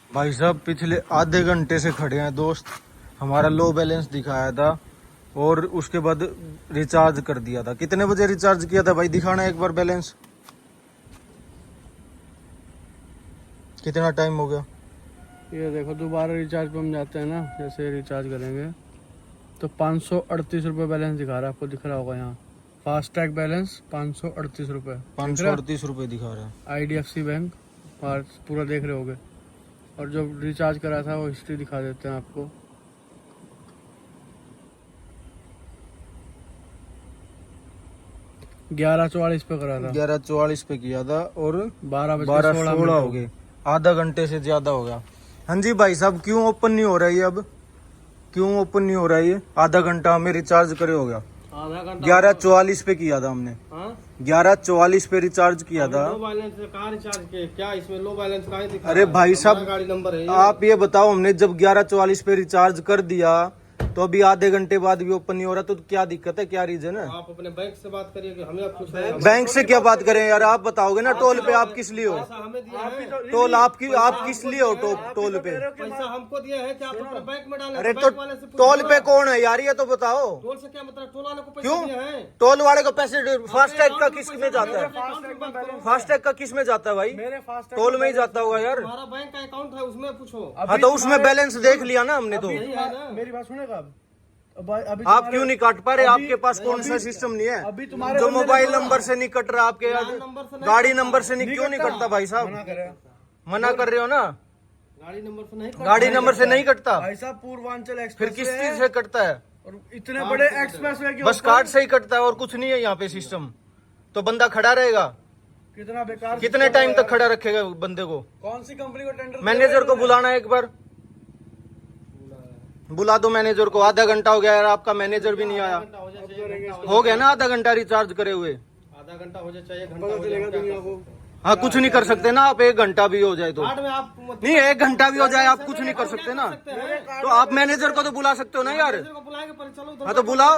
भाई साहब पिछले आधे घंटे से खड़े हैं दोस्त। हमारा लो बैलेंस दिखाया था और उसके बाद रिचार्ज कर दिया था। कितने बजे रिचार्ज किया था भाई? दिखाना एक बार बैलेंस। कितना टाइम हो गया? ये देखो, दोबारा रिचार्ज पे हम जाते हैं ना, जैसे रिचार्ज करेंगे तो 538 रुपये बैलेंस दिखा रहा है। आपको दिख रहा होगा यहाँ फास्टैग बैलेंस 538 रुपये। 538 रुपये दिखा रहा है। IDFC बैंक और पूरा देख रहे होगे। और जो रिचार्ज करा था वो हिस्ट्री दिखा देते हैं आपको। $11.44 पे करा था। 11:44 पे किया था और 12:16 हो गए। आधा घंटे से ज्यादा हो गया। हाँ जी भाई साहब, क्यों ओपन नहीं हो रहा है अब? क्यों ओपन नहीं हो रहा है? आधा घंटा हमें रिचार्ज करे हो गया। आधा घंटा 11:44 पे किया था हमने। 11:44 पे रिचार्ज किया था। लो बैलेंस कहाँ रिचार्ज किए? क्या इसमें लो बैलेंस कहाँ दिखा? अरे भाई साहब, गाड़ी नंबर है आप ये बताओ, हमने जब 11:44 पे रिचार्ज कर दिया तो अभी आधे घंटे बाद भी ओपन नहीं हो रहा, तो क्या दिक्कत है? क्या रीजन है? आप अपने बैंक से बात करिए कि हमें पूछ रहे हैं। बैंक से क्या बात करें यार? आप बताओगे ना। टोल पे आप किस लिए हो? पैसा हमें दिया है। टोल आप किस लिए हो? टोल पे पैसा हमको दिया है कि आप अपने बैंक में डालें। अरे तो बैंक वाले से पूछो टोल ना। पे कौन है यार? ये तो बताओ। टोल से क्या मतलब? टोल वाले को पैसे क्यों? दिए हैं। टोल वाले को पैसे फास्टैग का किस में जाता है? फास्टैग का किस में जाता है भाई? मेरे फास्टैग टोल में ही जाता होगा यार। हमारा बैंक का अकाउंट है, उसमें पूछो। हाँ तो उसमें बैलेंस देख लिया ना हमने तो। यही है ना। मेरी बात सुनेगा अब? आप क्यों नहीं काट पा रहे? आपके पास कौन सा सिस्टम नहीं है अभी तुम्हारे जो मोबाइल नंबर से नहीं कट रहा? आपके गाड़ी नंबर से नहीं क्यों नहीं कटता भाई साहब? मना कर रहे हो ना? गाड़ी नंबर से नहीं गाड़ी नंबर से नहीं कटता, भाई साहब पूर्वांचल फिर एक्सप्रेस किस चीज से कटता है? और इतने बड़े एक्सप्रेस वे के बस ऊपर कार्ड से ही कटता है और कुछ नहीं है यहाँ पे सिस्टम। तो बंदा खड़ा रहेगा कितना बेकार। कितने टाइम तक खड़ा रखेगा बंदे को? कौन सी कंपनी को टेंडर? मैनेजर को बुलाना एक बार, बुला दो मैनेजर को। आधा घंटा हो गया यार, आपका मैनेजर भी नहीं आया। हो गया ना आधा घंटा रिचार्ज करे हुए? आधा घंटा हो जाए, चाहिए घंटा पता हो चलेगा जाए। दुनिया को। हाँ कुछ नहीं कर सकते ना आप? 1 घंटा भी हो जाए तो कार्ड में आप नहीं, 1 घंटा भी हो जाए आप कुछ नहीं कर सकते ना? तो आप मैनेजर को तो बुला सकते हो ना यार। को बुलाएंगे पर चलो उधर हाँ तो बुलाओ।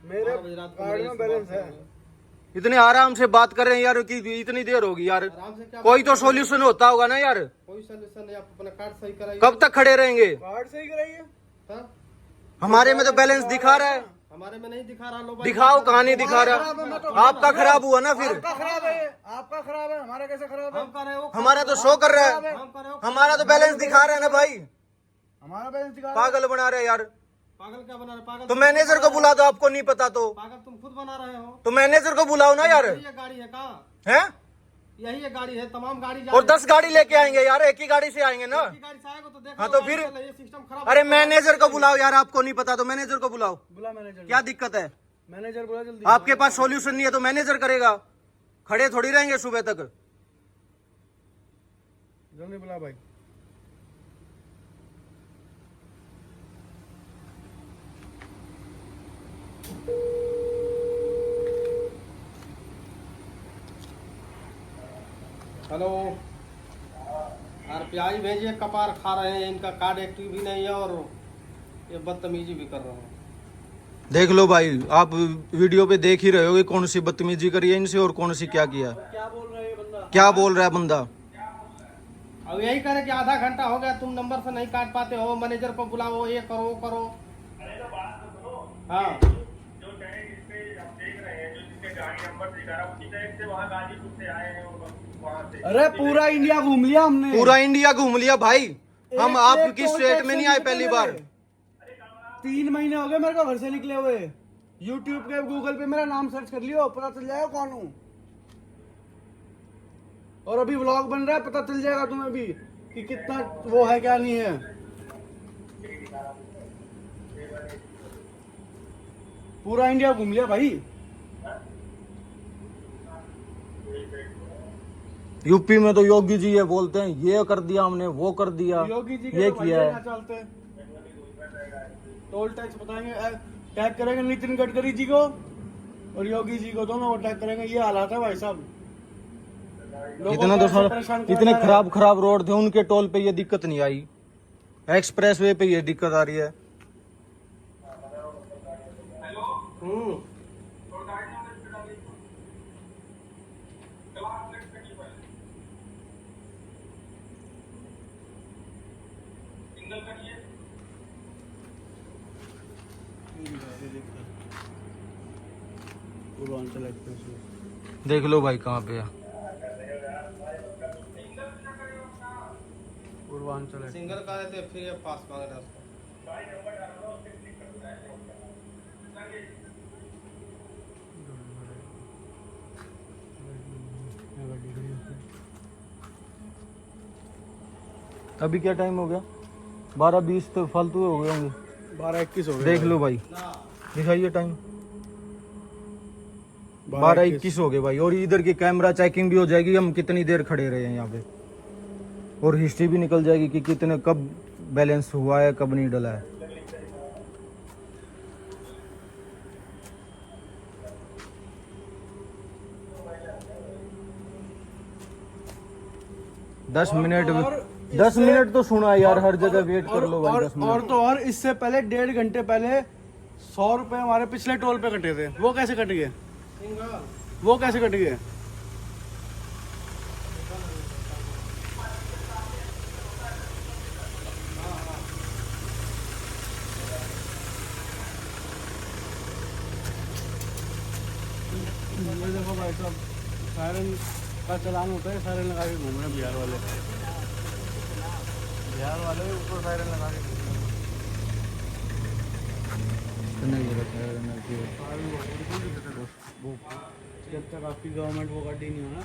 मेरे कार्ड में बैलेंस है। इतने आराम से बात कर रहे हैं यार कि इतनी देर होगी यार। कोई तो सॉल्यूशन होता होगा ना यार। कोई सोल्यूशन नहीं। आप अपना कार्ड सही कराइए। कब तक खड़े रहेंगे? कार्ड सही कराइए। हाँ? हमारे में तो बैलेंस दिखा रहा है। हमारे में नहीं दिखा रहा। लो दिखाओ, कहाँ नहीं दिखा रहा? आपका खराब हुआ ना फिर। आपका खराब है, आपका खराब है, हमारा कैसे खराब है? हम कर रहे हो, हमारा तो शो कर रहा है। हम कर रहे हो। हमारा तो बैलेंस दिखा रहा है ना भाई। हमारा बैलेंस दिखा। पागल बना रहे हैं यार। पागल क्या बना रहे? पागल तो मैनेजर को बुला दो, आपको नहीं पता तो। पागल तुम खुद बना रहे हो। तो मैनेजर को बुलाओ ना यार। यही गाड़ी है कहाँ? हैं? यही है गाड़ी है। तमाम गाड़ी जा और 10 गाड़ी लेके आएंगे यार? एक ही गाड़ी से आएंगे ना? रही है। गाड़ी से आएगा तो देखो। हाँ तो फिर? ये सिस्टम खराब। अरे मैनेजर को बुलाओ यार, आपको नहीं पता तो मैनेजर को बुलाओ। बुला मैनेजर। क्या दिक्कत है? मैनेजर बुला जल्दी। आपके पास सॉल्यूशन नहीं है तो मैनेजर करेगा। खड़े थोड़ी रहेंगे सुबह तक। जल्दी बुला भाई। हेलो यार, प्याज भेजिए। कपार खा रहे हैं, इनका कार्ड एक्टिव भी नहीं है और ये बदतमीजी भी कर रहे हैं। देख लो भाई, आप वीडियो पे देख ही रहे हो कि कौन सी बदतमीजी करी है इनसे और कौन सी क्या किया। क्या बोल रहा है ये बंदा? क्या बोल रहा है बंदा? अब यही करे कि आधा घंटा हो गया, तुम नंबर से नहीं काट पाते हो, मैनेजर को बुलाओ, ये करो वो करो। हाँ जो टैग इस पे हम देख रहे हैं, जो जिसके गाड़ी नंबर दिखा रहा है उसी टैग से वहाँ गाजीपुर से आए हैं और वहाँ से। अरे पूरा इंडिया घूम लिया हमने। पूरा इंडिया घूम लिया भाई। हम एक आपकी टोल स्टेट टैक्स में नहीं से आए निकले पहली मेरे। बार। 3 महीने हो गए मेरे को घर से निकले हुए। यूट्यूब पे गूगल पे मेरा नाम सर्च कर लियो, पता चल जाएगा कौन हूँ। और अभी व्लॉग बन रहा है, पता चल जाएगा तुम्हें भी कि कितना वो है क्या नहीं है। पूरा इंडिया घूम लिया भाई। यूपी में तो योगी जी ये बोलते हैं, ये कर दिया हमने, वो कर दिया, योगी जी ये के किया है। चलते टोल टैक्स बताएंगे, टैग करेंगे नितिन गडकरी जी को और योगी जी को, दोनों को टैग करेंगे। ये हालात है भाई साहब। इतना तो सर, इतने खराब खराब रोड थे, उनके टोल पे ये दिक्कत नहीं आई। एक्सप्रेस वे पे ये दिक्कत आ रही है। पूर्वांचल एक्सप्रेस देख लो भाई कहाँ पे है। पूर्वांचल एक्सप्रेस। सिंगल का है तो फिर ये पास मांग रहा है उसको। अभी क्या टाइम हो गया? 12:20 तो फालतू हो गए होंगे। 12:21 हो गया। देख लो भाई, दिखाइए टाइम। 12:21 हो गए भाई। और इधर की कैमरा चेकिंग भी हो जाएगी, हम कितनी देर खड़े रहे हैं यहाँ पे, और हिस्ट्री भी निकल जाएगी कि कितने कब बैलेंस हुआ है, कब नहीं डला है। दस मिनट तो सुना यार, हर जगह वेट कर लो भाई 10 मिनट। और इससे पहले 1.5 घंटे पहले 100 रुपए हमारे पिछले टोल पे कटे थे। वो कैसे कट गए? वो कैसे कट गए? ये देखो भाई साहब, सायरन का चलान होता है, सायरन लगा के घूम रहे हैं बिहार वाले। बिहार वाले ऊपर सायरन लगा के घूम रहे हैं। जब तक आपकी गवर्नमेंट वो गाड़ी नहीं हो ना।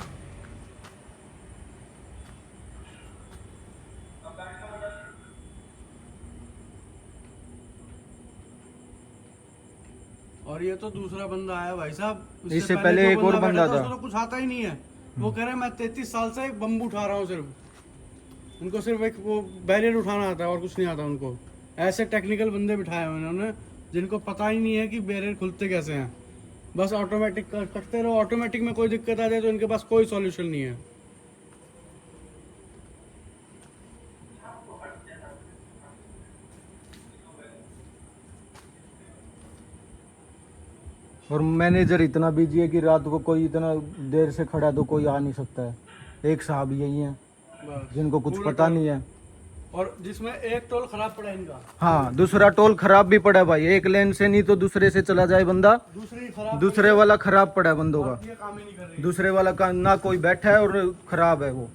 और ये तो दूसरा बंदा आया भाई साहब। इससे पहले जो एक और बंदा बैठा था। उसको तो कुछ आता ही नहीं है। वो कह रहा है मैं 33 साल से एक बम्बू उठा रहा हूँ सिर्फ। उनको सिर्फ एक वो बैरियर उठाना आता है और कुछ नहीं आता उनको। ऐसे टेक्निकल बंदे बिठाए हुए उन्होंने जिनको पता ही नहीं है कि बैरियर खुलते कैसे हैं। बस ऑटोमेटिक करते रहो, ऑटोमेटिक में कोई दिक्कत आ जाए तो इनके पास कोई सॉल्यूशन नहीं है। और मैनेजर इतना बिजी है कि रात को कोई इतना देर से खड़ा तो कोई आ नहीं सकता है। एक साहब यही हैं बस जिनको कुछ पता नहीं है। और जिसमें एक टोल खराब पड़ा इनका, हाँ, दूसरा टोल खराब भी पड़ा है भाई। एक लेन से नहीं तो दूसरे से चला जाए बंदा, दूसरी खराब, दूसरे वाला खराब पड़ा है बंदों का। ये काम ही नहीं कर रही। दूसरे वाला का ना कोई बैठा है और खराब है वो।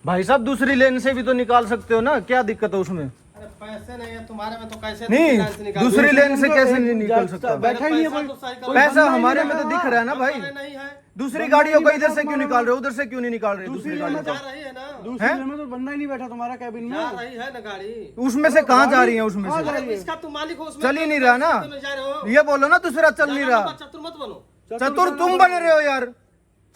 भाई साहब दूसरी लेन से भी तो निकाल सकते हो ना, क्या दिक्कत है उसमें? अरे पैसे नहीं है तुम्हारे में तो कैसे नहीं, दूसरी लेन से कैसे नहीं निकल सकता? बैठा ही नहीं है कोई। पैसा हमारे में तो दिख रहा है ना भाई। नहीं है, दूसरी गाड़ियों को इधर से क्यों निकाल रहे हो, उधर से क्यों नहीं निकाल रहे? दूसरी गाड़ी जा रही है ना, दूसरी लेन में तो बंदा ही नहीं बैठा तुम्हारा कैबिन जा में। रही है ना गाड़ी। उसमें से कहाँ जा रही है? उसमें से अरे इसका तुम मालिक हो, उसमें चल ही नहीं रहा ना। तुम जा रहे हो। ये बोलो ना दूसरा चल नहीं रहा। चतुर मत बनो। चतुर तुम बन रहे हो यार,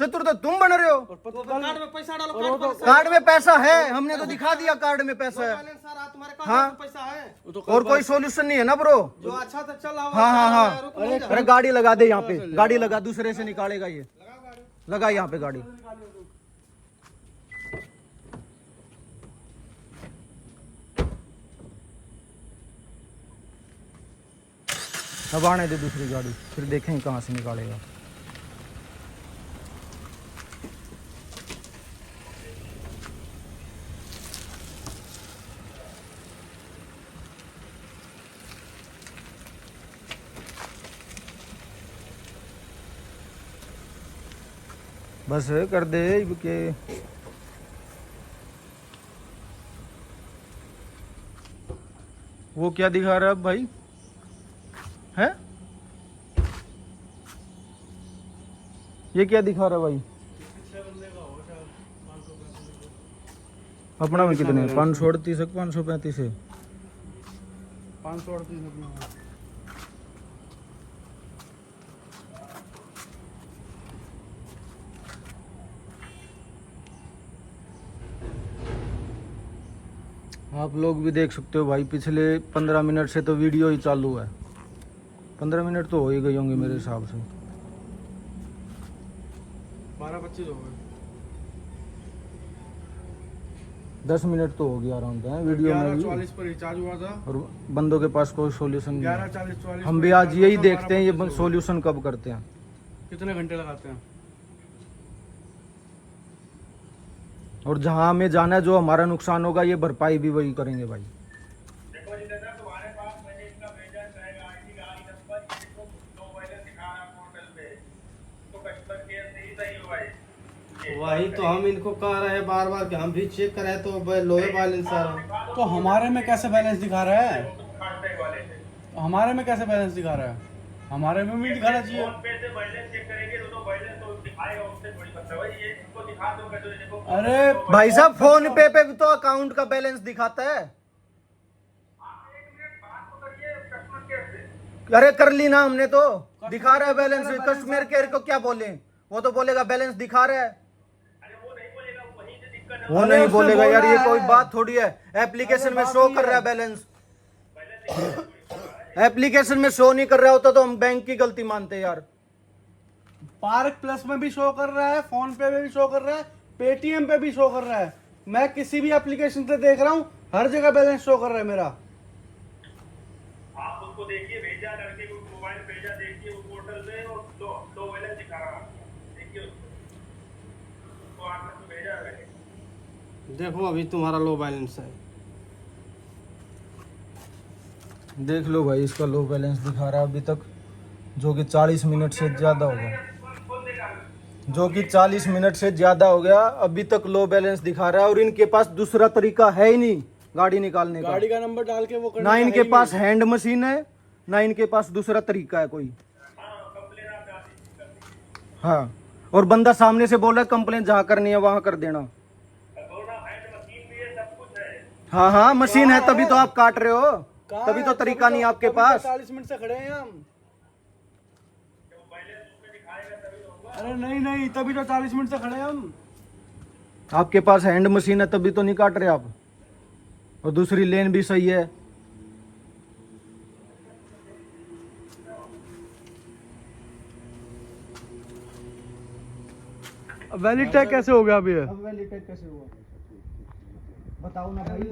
चतुर तो तुम बन रहे हो। तो कार्ड में पैसा डालो, कार्ड पर कार्ड में पैसा है, हमने तो दिखा दिया कार्ड में पैसा है। बैलेंस सारा तुम्हारे कार्ड हाँ। में पैसा है। और कोई सॉल्यूशन नहीं है ना ब्रो? जो अच्छा तो चल रहा होगा। हाँ हाँ हाँ। रुक नहीं जा। अरे गाड़ी लगा दे यहाँ पे, गाड़ी लगा, दूसरे से निकालेगा ये। लगा यहाँ पे गाड़ी। अब आने दे दूसरी गाड़ी, फिर देखेंगे कहाँ से निकालेगा। बस कर दे के। वो क्या दिखा रहा है भाई? है ये क्या दिखा रहा है भाई? अपना में कितने? 538 है, 535 है। 538। आप लोग भी देख सकते हो भाई, पिछले 15 मिनट से तो वीडियो ही चालू है। 15 मिनट तो हो ही गए होंगे मेरे हिसाब से। 12-25 हो गए। 10 मिनट तो हो गया आराम से वीडियो में भी। 11:44 पर रिचार्ज हुआ था। और बंदों के पास कोई सॉल्यूशन नहीं है। 11:44 हम भी आज यही देखते हैं ये सॉल्यूशन कब करते हैं। कितने घंटे लगाते हैं? और जहाँ हमें जाना है, जो हमारा नुकसान होगा, ये भरपाई भी वही करेंगे भाई। देखो जितेंद्र, तुम्हारे पास मैंने इसका भेजा रहेगा आईडी गाड़ी नंबर, इसको लो बैलेंस दिखा रहा पोर्टल पे, तो कस्टमर केयर से ही सही हुआ है। वही तो हम इनको कह रहे हैं बार बार कि हम भी चेक करें तो लोहे बैलेंस आ रहा है। तो हमारे में कैसे बैलेंस दिखा रहा है? फास्टैग वाले से हमारे में कैसे बैलेंस दिखा रहा है? हमारे में भी दिखाना चाहिए। फोन पे से बैलेंस चेक करेंगे तो बैलेंस तो दिखाएगा, उससे थोड़ी मतलब है ये इसको दिखा दो कि देखो। अरे भाई साहब, फोन पे भी तो अकाउंट का बैलेंस दिखाता है। आप एक मिनट बात तो करिए कस्टमर केयर से। अरे कर ली ना हमने, तो दिखा रहा है बैलेंस। कस्टमर केयर को क्या बोले? वो तो बोलेगा बैलेंस दिखा रहा है। अरे वो नहीं बोलेगा, वहीं से दिक्कत है। वो अरे नहीं उसने बोलेगा यार, बोला ये है। कोई बात थोड़ी है। एप्लीकेशन में शो कर रहा है बैलेंस। एप्लीकेशन में शो नहीं कर रहा होता तो हम बैंक की गलती मानते यार। पार्क प्लस में भी शो कर रहा है, फोन पे में भी शो कर रहा है, पेटीएम पे भी शो कर रहा है। मैं किसी भी एप्लीकेशन से देख रहा हूँ, हर जगह बैलेंस शो कर रहा है मेरा। आप उसको देखिए, भेजा लड़के को मोबाइल भेजा, देखिए वो पोर्टल पे और लो बैलेंस दिखा रहा है, देखिए उसको आपने भेजा है। देखो अभी तुम्हारा लो बैलेंस है। देख लो भाई, इसका लो बैलेंस दिखा रहा है अभी तक, जो कि 40 मिनट से ज़्यादा हो गया। हो गया, अभी तक लो बैलेंस दिखा रहा है। और इनके पास दूसरा तरीका है ही नहीं गाड़ी निकालने का। गाड़ी का नंबर डाल के वो करने ना का इनके है ही पास हैंड मशीन है, ना इनके पास दूसरा तरीका है कोई। हाँ, और बंदा सामने से बोल रहा है कंप्लेन जहाँ करनी है वहाँ कर देना। हाँ हाँ, मशीन है तभी तो आप काट रहे हो, कहाँ तभी तो है? तरीका नहीं आपके पास। 40 मिनट से खड़े हैं हम। अरे नहीं, तभी तो 40 मिनट से खड़े हैं हम। आपके पास हैंड मशीन है तभी तो नहीं काट रहे आप, और दूसरी लेन भी सही है। वैलिड कैसे हो गया अभी? अब वैलिडेट कैसे हुआ बताओ ना भाई।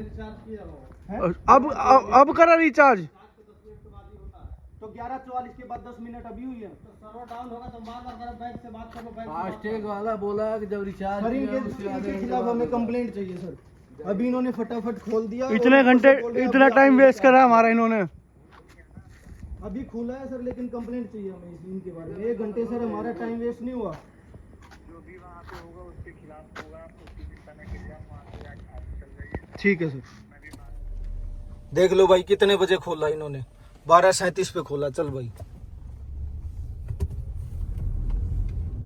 अब करा रिचार्ज। तो 11:44 के बाद 10 मिनट अभी हुई है। सर्वर डाउन होगा तो बार-बार बैंक से बात कर लो। फास्टैग वाला बोला कि जब रिचार्ज सर इनके खिलाफ हमें कंप्लेंट चाहिए सर। अभी इन्होंने फटाफट खोल दिया। इतने और घंटे बोल रहे हैं इतना अभी टाइम application वेस्ट करा हमारा इन्होंने। अभी खुला है सर, लेकिन कंप्लेंट चाहिए हमें इनके बारे में। 1 घंटे सर हमारा टाइम वेस्ट नहीं हुआ। ठीक है सर। देख लो भाई कितने बजे खोला इन्होंने, 12:37 पे खोला। चल भाई।